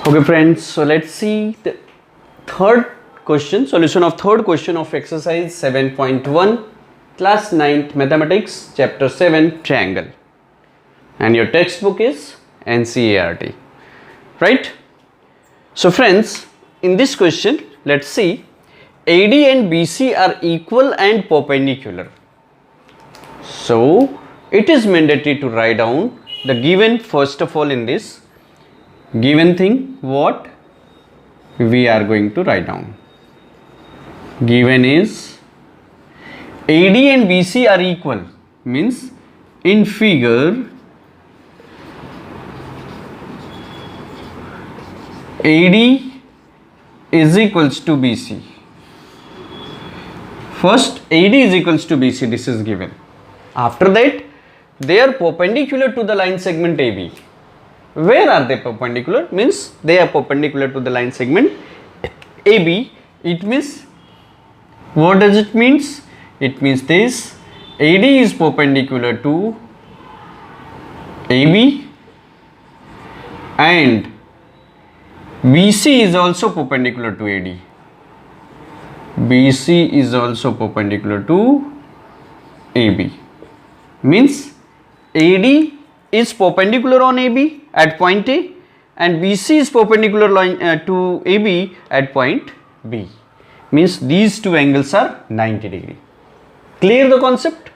Okay friends, so let's see the third question, solution of third question of exercise 7.1 class 9th mathematics chapter 7 triangle, and your textbook is NCERT, right? So friends, in this question let's see AD and BC are equal and perpendicular. So it is mandatory to write down the given first of all in this given thing. What we are going to write down? Given is AD and BC are equal, means in figure AD is equals to BC. First AD is equals to BC, this is given. After that they are perpendicular to the line segment AB. Where are they perpendicular? Means they are perpendicular to the line segment AB. It means, what does it means? It means this AD is perpendicular to AB and BC is also perpendicular to AD. BC is also perpendicular to AB. Means AD is perpendicular on AB at point A and BC is perpendicular to AB at point B. Means these two angles are 90 degree. Clear the concept?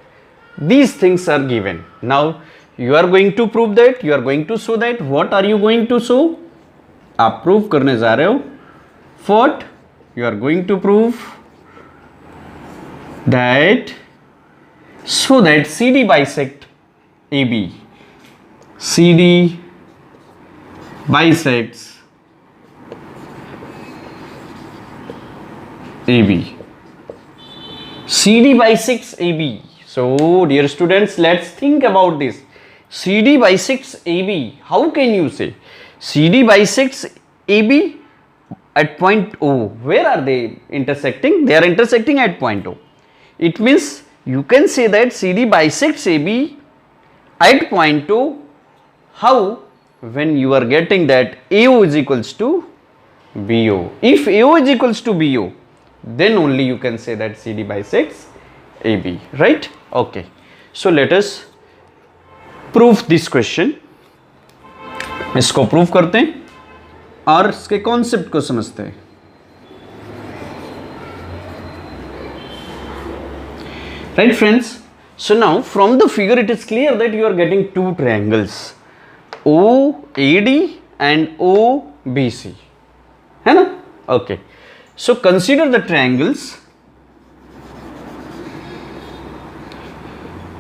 These things are given. Now you are going to prove that, you are going to show that. What are you going to show? आप prove करने जा रहे हो. What you are going to prove? That so that CD bisect AB. CD bisects AB. CD bisects AB. So dear students, let's think about this. CD bisects AB. How can you say? CD bisects AB at point O. Where are they intersecting? They are intersecting at point O. It means you can say that CD bisects AB at point O. How? When you are getting that AO is equals to BO. If AO is equals to BO, then only you can say that CD bisects AB, right? Okay. So let us prove this question. इसको prove करते हैं और इसके concept को समझते हैं. Right friends? So now from the figure it is clear that you are getting two triangles, OAD and OBC. है ना? Okay. So consider the triangles.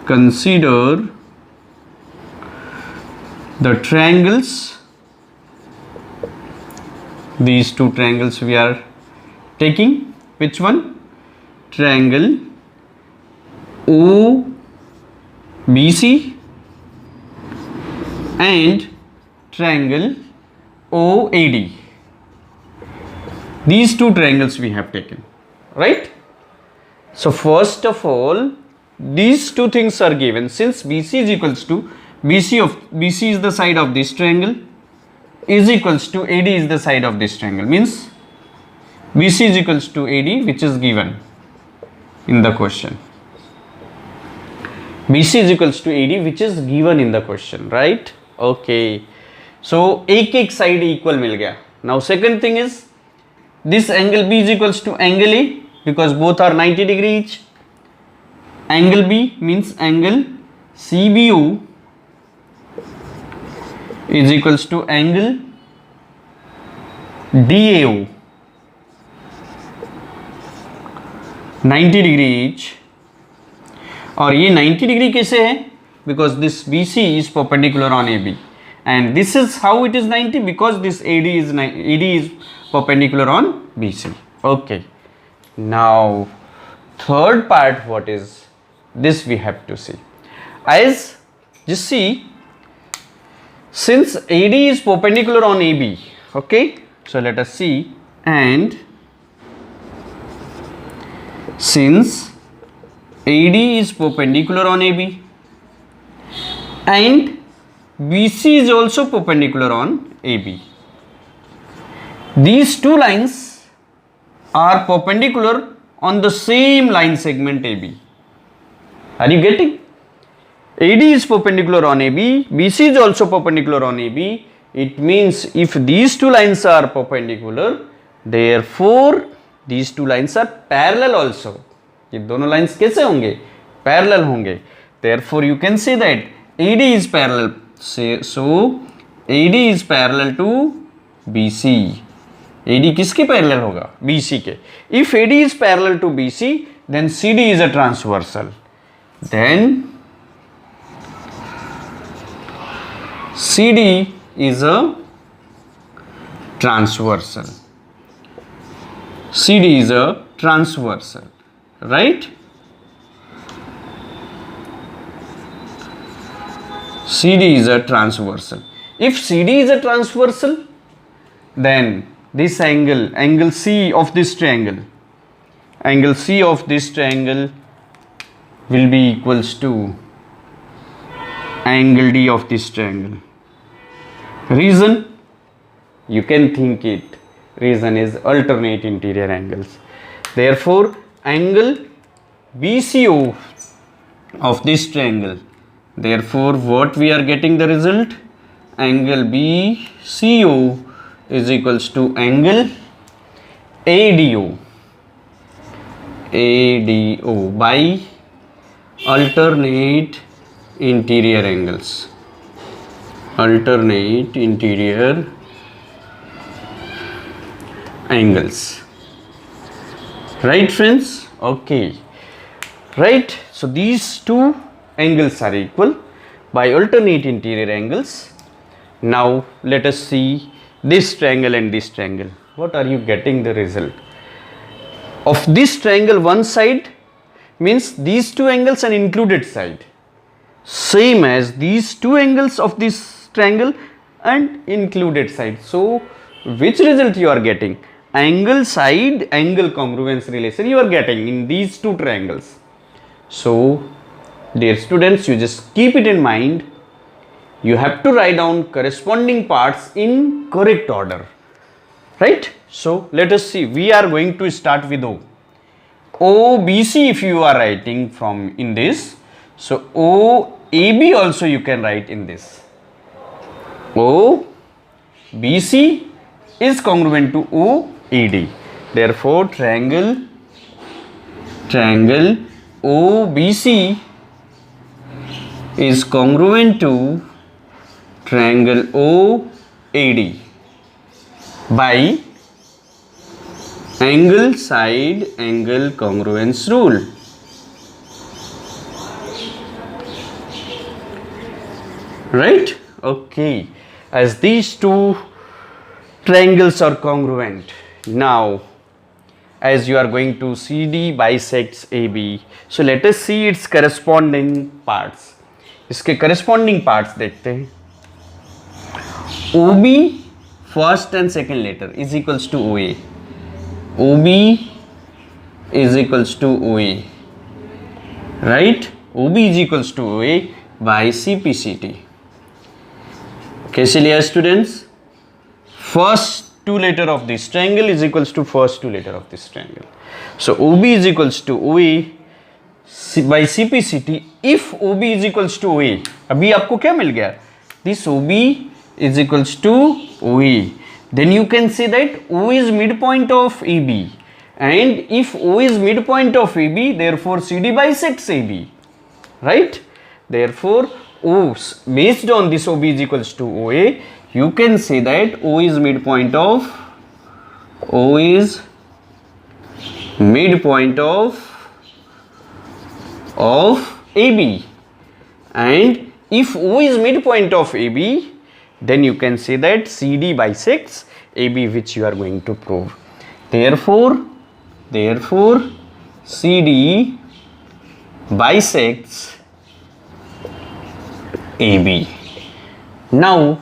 Consider the triangles. These two triangles we are taking. Which one? Triangle OBC and triangle OAD. These two triangles we have taken, right? So first of all, these two things are given. Since BC is equals to BC is the side of this triangle, is equals to AD is the side of this triangle. Means BC is equals to AD, which is given in the question. BC is equals to AD, which is given in the question, right? Okay. So एक side equal मिल गया. Now second thing is this angle B is equals to angle A because both are 90 degree each. Angle B means angle CBO is equals to angle DAO, 90 degree each. और ये 90 degree कैसे है? Because this BC is perpendicular on AB and this is how it is 90 because this AD is perpendicular on BC. Okay. Now third part, what is this? We have to see. As you see, since AD is perpendicular on AB, okay, so let us see, and since AD is perpendicular on AB and BC is also perpendicular on AB, these two lines are perpendicular on the same line segment AB. Are you getting? AD is perpendicular on AB, BC is also perpendicular on AB. It means if these two lines are perpendicular, therefore these two lines are parallel also. ये दोनों lines कैसे होंगे? Parallel होंगे. Therefore you can say that AD is parallel. So AD is parallel to BC. AD किसके parallel होगा? BC के. If AD is parallel to BC, then CD is a transversal. Then CD is a transversal. CD is a transversal, right? CD is a transversal. If CD is a transversal, then this angle C of this triangle, angle C of this triangle will be equals to angle D of this triangle. Reason? You can think it. Reason is alternate interior angles. Therefore, angle BCO of this triangle. Therefore, what we are getting the result? Angle BCO is equals to angle ADO. ADO by alternate interior angles. Alternate interior angles. Right, friends? Okay. Right. So these two angles are equal by alternate interior angles. Now let us see this triangle and this triangle. What are you getting the result? Of this triangle, one side means these two angles and included side. Same as these two angles of this triangle and included side. So which result you are getting? Angle side angle congruence relation you are getting in these two triangles. So dear students, you just keep it in mind. You have to write down corresponding parts in correct order, right? So let us see. We are going to start with O. OBC if you are writing from in this. So OAB also you can write in this. OBC is congruent to OAD. Therefore triangle OBC is congruent to triangle OAD by angle side angle congruence rule. Right? Okay. As these two triangles are congruent, now as you are going to CD bisects AB, so let us see its corresponding parts. इसके corresponding parts देखते हैं. OB first and second letter is equals to OA. OB is equals to OA, right? OB is equals to OA by CPCT. कैसे लिया students? First two letter of this triangle is equals to first two letter of this triangle. So OB is equals to OA by CPCT. If OB is equals to OA, अभी आपको क्या मिल गया? This OB is equals to OA. Then you can say that O is midpoint of AB. And if O is midpoint of AB, therefore CD bisects AB. Right? Therefore, O based on this OB is equals to OA, you can say that O is midpoint of AB. And if O is midpoint of AB, then you can say that CD bisects AB, which you are going to prove. Therefore CD bisects AB. Now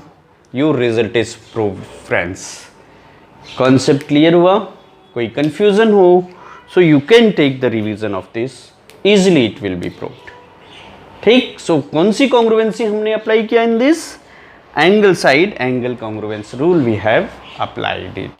your result is proved, friends. Concept clear हुआ? कोई confusion हो? So you can take the revision of this. Easily it will be proved. ठीक? So कौन सी congruency हमने apply किया in this? Angle side angle congruence rule we have applied it.